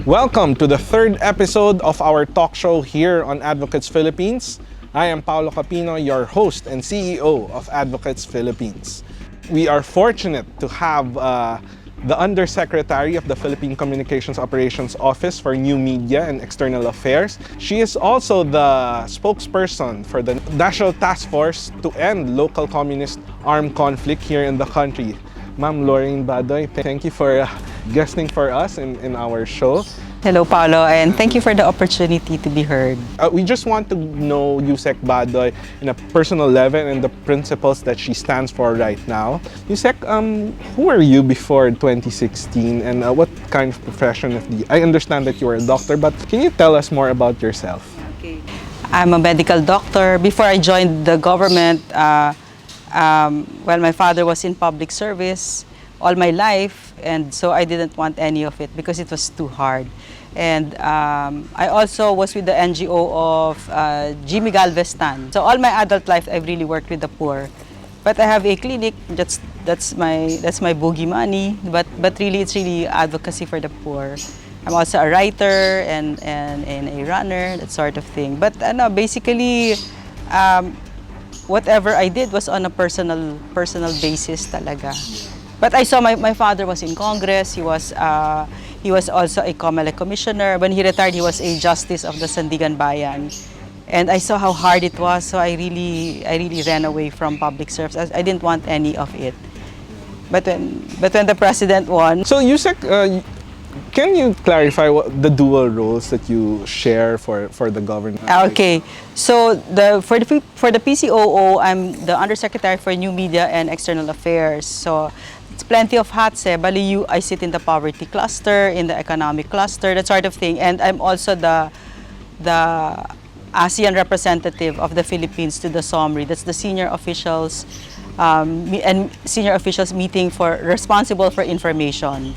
Welcome to the third episode of our talk show here on Advocates Philippines. I am Paolo Capino, your host and CEO of Advocates Philippines. We are fortunate to have the Undersecretary of the Philippine Communications Operations Office for New Media and External Affairs. She is also the spokesperson for the National Task Force to End Local Communist Armed Conflict here in the country. Ma'am Lorraine Badoy, thank you for guesting for us in our show. Hello, Paolo, and thank you for the opportunity to be heard. We just want to know Usec Badoy in a personal level and the principles that she stands for right now. Usec, who were you before 2016 and what kind of profession I understand that you were a doctor, but can you tell us more about yourself? Okay. I'm a medical doctor. Before I joined the government, my father was in public service all my life, and so I didn't want any of it because it was too hard. And I also was with the NGO of Jimmy Galveston. So all my adult life, I've really worked with the poor. But I have a clinic. That's my boogie money. But really, it's really advocacy for the poor. I'm also a writer and a runner, that sort of thing. But basically, whatever I did was on a personal basis talaga. But I saw my father was in Congress. He was also a COMELEC commissioner. When he retired, he was a justice of the Sandigan Bayan. And I saw how hard it was, so I really ran away from public service. I didn't want any of it. But when the president won. So Usec, can you clarify what the dual roles that you share for the government? Okay, so for the PCOO, I'm the Undersecretary for New Media and External Affairs. So it's plenty of hats. Bali, I sit in the poverty cluster, in the economic cluster, that sort of thing. And I'm also the ASEAN representative of the Philippines to the SOMRI. That's the senior officials and senior officials meeting responsible for information.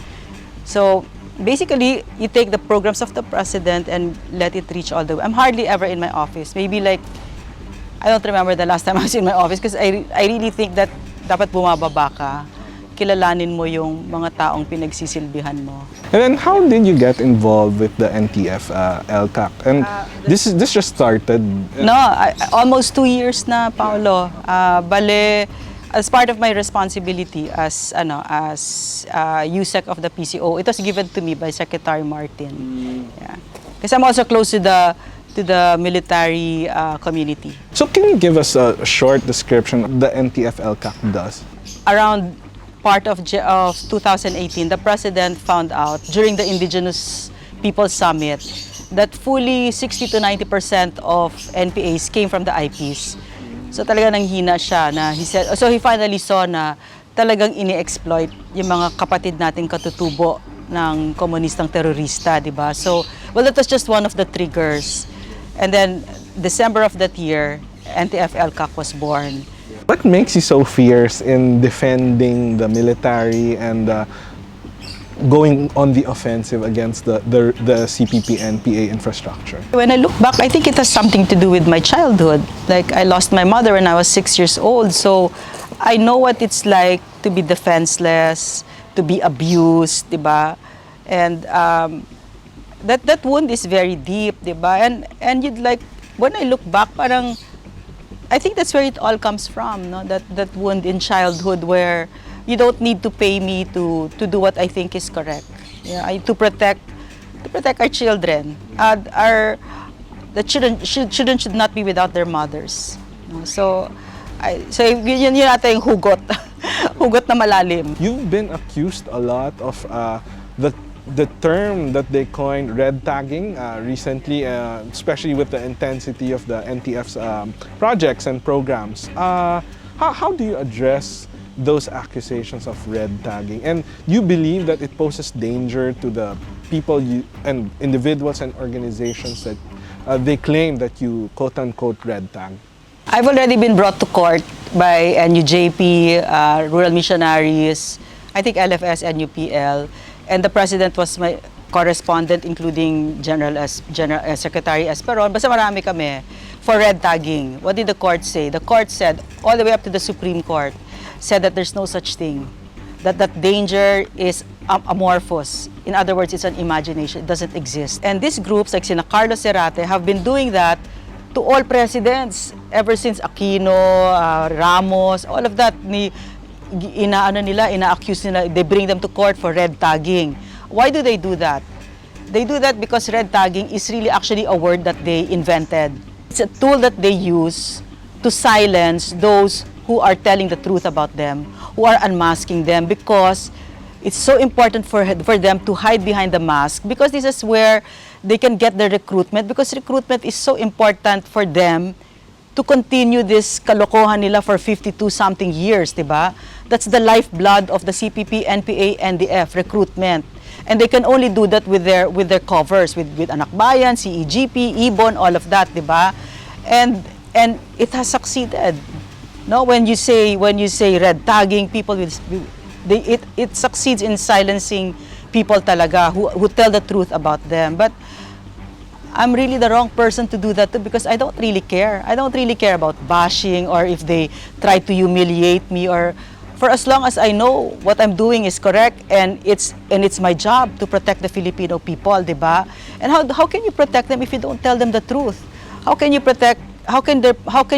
So basically, you take the programs of the president and let it reach all the way. I'm hardly ever in my office. Maybe I don't remember the last time I was in my office because I really think that dapat bumababa ka. Kilalanin mo yung mga taong pinagsisilbihan mo. And then how did you get involved with the NTF-ELCAC? And this just started? No, almost 2 years na, Paolo. Bale, as part of my responsibility as Usec of the PCO, it was given to me by Secretary Martin. Yeah. Because I'm also close to the military community. So can you give us a short description of the NTF-ELCAC does? Around part of 2018, the president found out during the Indigenous Peoples Summit that fully 60 to 90% of NPAs came from the IPs. So talaga nanghina siya na he finally saw na talagang ini-exploit yung mga kapatid nating katutubo ng komunistang terorista, di ba? So, that was just one of the triggers. And then, December of that year, NTF-ELCAC was born. What makes you so fierce in defending the military and going on the offensive against the CPP-NPA infrastructure? When I look back, I think it has something to do with my childhood. Like, I lost my mother when I was 6 years old, so I know what it's like to be defenseless, to be abused, diba? And that wound is very deep, diba? And when I look back, parang I think that's where it all comes from, no? That wound in childhood where you don't need to pay me to do what I think is correct. Yeah, to protect our children. The children should not be without their mothers. No? So yun ata yung hugot na malalim. You've been accused a lot of the term that they coined red tagging recently, especially with the intensity of the NTF's projects and programs. How do you address those accusations of red tagging? And you believe that it poses danger to the people and individuals and organizations that they claim that you quote-unquote red tag? I've already been brought to court by NUJP, Rural Missionaries, I think LFS, NUPL, and the president was my correspondent, including Secretary Esperon. Basta marami kami for red tagging. What did the court say? The court said, all the way up to the Supreme Court, said that there's no such thing. that danger is amorphous. In other words, it's an imagination. It doesn't exist. And these groups, like Sina Carlos Serrate, have been doing that to all presidents ever since Aquino, Ramos, all of that. Ina-accuse nila, they bring them to court for red tagging. Why do they do that? They do that because red tagging is really actually a word that they invented. It's a tool that they use to silence those who are telling the truth about them, who are unmasking them, because it's so important for them to hide behind the mask, because this is where they can get their recruitment, because recruitment is so important for them to continue this kalokohan nila for 52-something years, diba? That's the lifeblood of the CPP-NPA, NTF, recruitment. And they can only do that with their covers, with Anakbayan, CEGP, Ibon, all of that, diba? And it has succeeded. No, when you say red tagging, people will it succeeds in silencing people talaga who tell the truth about them. But I'm really the wrong person to do that too, because I don't really care. I don't really care about bashing or if they try to humiliate me, or for as long as I know what I'm doing is correct, and it's my job to protect the Filipino people, diba? And how can you protect them if you don't tell them the truth? How can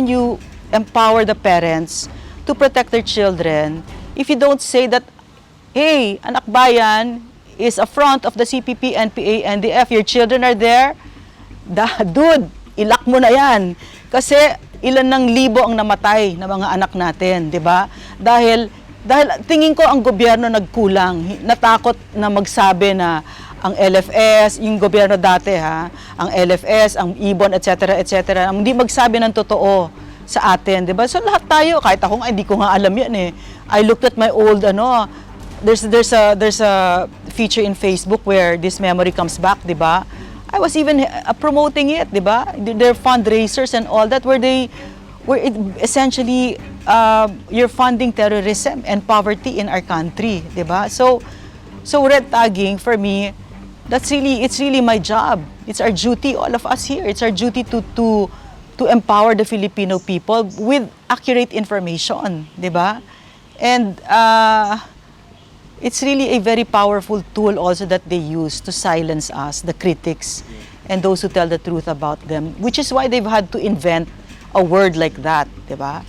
you empower the parents to protect their children if you don't say that, hey, Anakbayan is a front of the CPP-NPA, NTF, your children are there? Dude, ilak mo na yan. Kasi ilan ng libo ang namatay na mga anak natin, di ba? Dahil tingin ko ang gobyerno nagkulang, natakot na magsabi na ang LFS, yung gobyerno dati ang LFS, ang Ibon, etc., hindi magsabi ng totoo sa atin, di ba? So lahat tayo, kahit ako nga, hindi ko nga alam yan eh. I looked at my old, there's a feature in Facebook where this memory comes back, di ba? I was even promoting it, di ba? Their fundraisers and all that, where essentially you're funding terrorism and poverty in our country, di ba? So red tagging for me, it's really my job. It's our duty, all of us here. It's our duty to empower the Filipino people with accurate information, di ba? And it's really a very powerful tool also that they use to silence us, the critics, and those who tell the truth about them, which is why they've had to invent a word like that, di ba?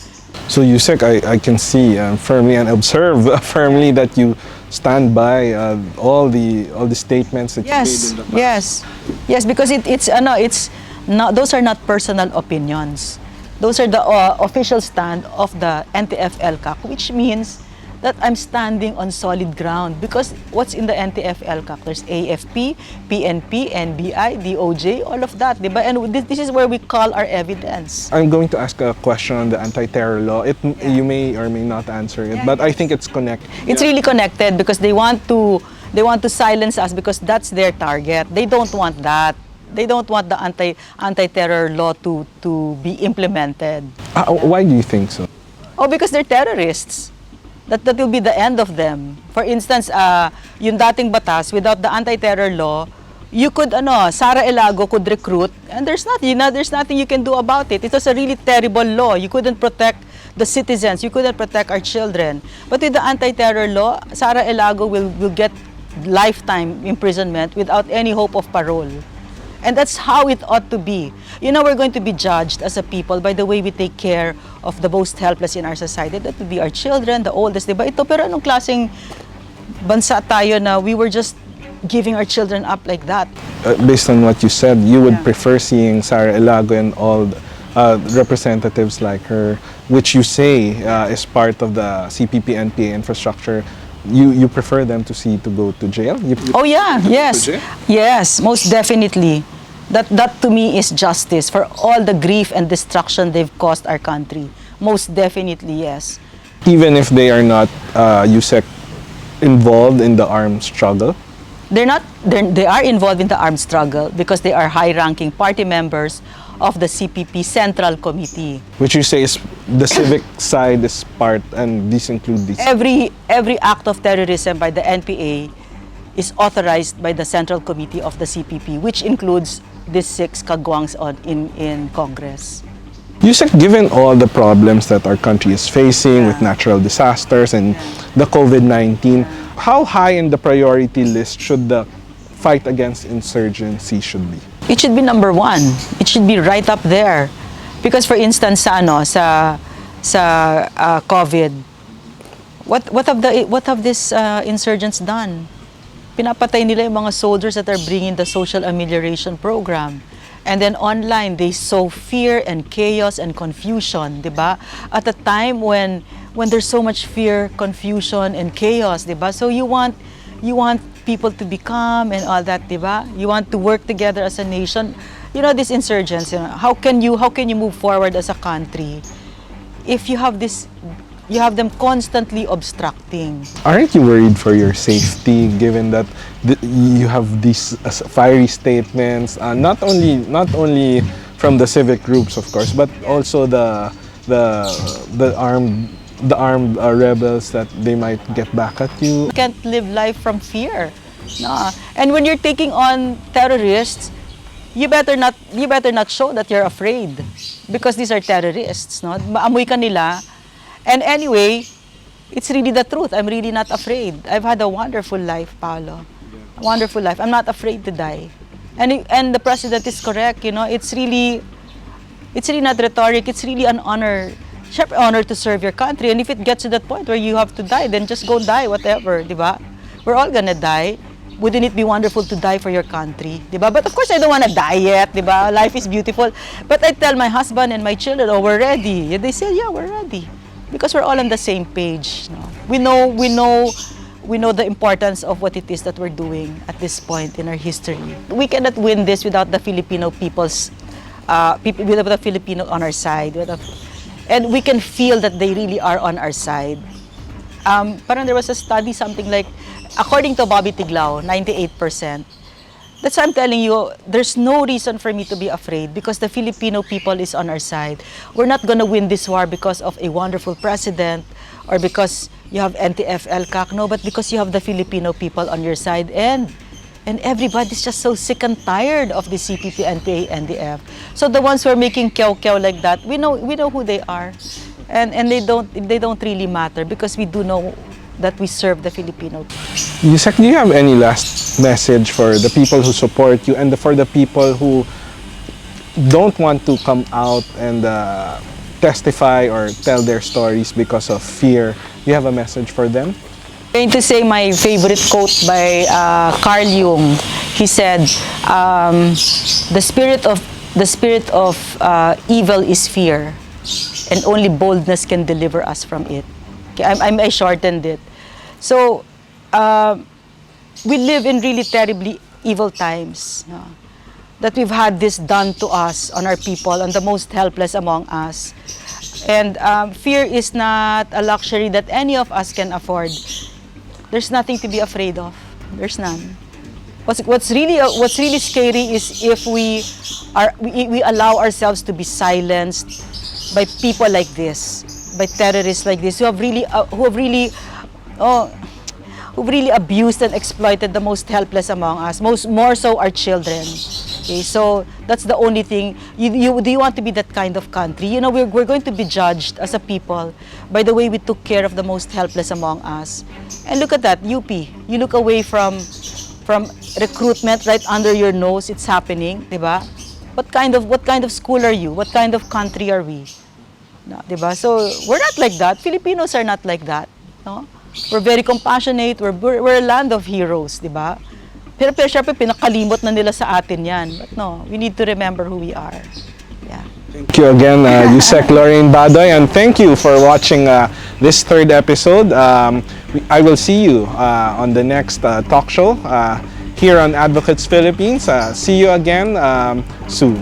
So Usec, I can see firmly and observe firmly that you stand by all the statements that you made in the past. Yes, because it's not, those are not personal opinions. Those are the official stand of the NTF-ELCAC, which means that I'm standing on solid ground, because what's in the NTF-ELCAC? There's AFP, PNP, NBI, DOJ, all of that, diba? And this is where we call our evidence. I'm going to ask a question on the anti-terror law. You may or may not answer it, but I think it's connected. It's really connected, because they want to silence us, because that's their target. They don't want that. They don't want the anti-terror law to be implemented. Why do you think so? Oh, because they're terrorists. That will be the end of them. For instance, yung dating batas, without the anti-terror law, you could, Sara Elago could recruit, and there's nothing you can do about it. It was a really terrible law. You couldn't protect the citizens. You couldn't protect our children. But with the anti-terror law, Sara Elago will get lifetime imprisonment without any hope of parole. And that's how it ought to be. We're going to be judged as a people by the way we take care of the most helpless in our society. That would be our children, the oldest, diba? Ito, pero anong klaseng bansa tayo na we were just giving our children up like that? Based on what you said, you would prefer seeing Sara Elago and all representatives like her, which you say is part of the CPP-NPA infrastructure. You prefer them to go to jail? Oh yeah, yes, most definitely. That to me is justice for all the grief and destruction they've caused our country. Most definitely, yes. Even if they are not Usec involved in the armed struggle? They are involved in the armed struggle because they are high-ranking party members of the CPP Central Committee. Which you say is the civic side is part, and these include these. Every act of terrorism by the NPA is authorized by the Central Committee of the CPP, which includes these 6 kagwangs in Congress. Usec, given all the problems that our country is facing with natural disasters and the COVID-19, how high in the priority list should the fight against insurgency should be? It should be number one. It should be right up there. Because for instance, sa COVID, what have these insurgents done? Pinapatay nila yung mga soldiers that are bringing the social amelioration program. And then online, they sow fear and chaos and confusion, di ba? At a time when there's so much fear, confusion, and chaos, di ba? So you want people to be calm and all that, di ba? You want to work together as a nation. You know, these insurgents, you know, how can you move forward as a country if you have them constantly obstructing? Aren't you worried for your safety, given that you have these fiery statements, not only from the civic groups, of course, but also the armed rebels, that they might get back at you? You can't live life from fear, no. And when you're taking on terrorists, you better not show that you're afraid, because these are terrorists, no? Maamoy ka nila. And anyway, it's really the truth. I'm really not afraid. I've had a wonderful life, Paolo. A wonderful life. I'm not afraid to die. And the president is correct, you know. It's really not rhetoric. It's really an honor. Syempre, honor to serve your country. And if it gets to that point where you have to die, then just go die, whatever, di ba? We're all gonna die. Wouldn't it be wonderful to die for your country, di ba? But of course, I don't want to die yet, di ba? Life is beautiful. But I tell my husband and my children, oh, we're ready. And they say, yeah, we're ready. Because we're all on the same page. No? We know the importance of what it is that we're doing at this point in our history. We cannot win this without the Filipino without the Filipino on our side. And we can feel that they really are on our side. Parang there was a study, something like, according to Bobby Tiglao, 98%. That's why I'm telling you, there's no reason for me to be afraid, because the Filipino people is on our side. We're not going to win this war because of a wonderful president or because you have NTF-ELCAC, no, but because you have the Filipino people on your side, and everybody's just so sick and tired of the CPP-NPA, NDF. So the ones who are making kyaw-kyaw like that, we know who they are, and they don't really matter, because we do know that we serve the Filipino. Usec, do you have any last message for the people who support you and for the people who don't want to come out and testify or tell their stories because of fear? Do you have a message for them? I'm going to say my favorite quote by Carl Jung. He said, "The spirit of evil is fear, and only boldness can deliver us from it." Okay, I shortened it. So, we live in really terribly evil times. No? That we've had this done to us, on our people, on the most helpless among us. And fear is not a luxury that any of us can afford. There's nothing to be afraid of. There's none. What's really scary is if we allow ourselves to be silenced by people like this, by terrorists like this, who have really abused and exploited the most helpless among us, more so our children. Okay, so that's the only thing. Do you want to be that kind of country? You know, we're going to be judged as a people by the way we took care of the most helpless among us. And look at that, UP. You look away from recruitment right under your nose. It's happening, diba? What kind of school are you? What kind of country are we? No, diba? So we're not like that. Filipinos are not like that. No? We're very compassionate. We're a land of heroes, diba? Pero syempre, pinakalimot na nila sa atin yan. But no, we need to remember who we are. Yeah. Thank you again, Usec Lorraine Badoy, and thank you for watching this third episode. I will see you on the next talk show here on Advocates Philippines. See you again soon.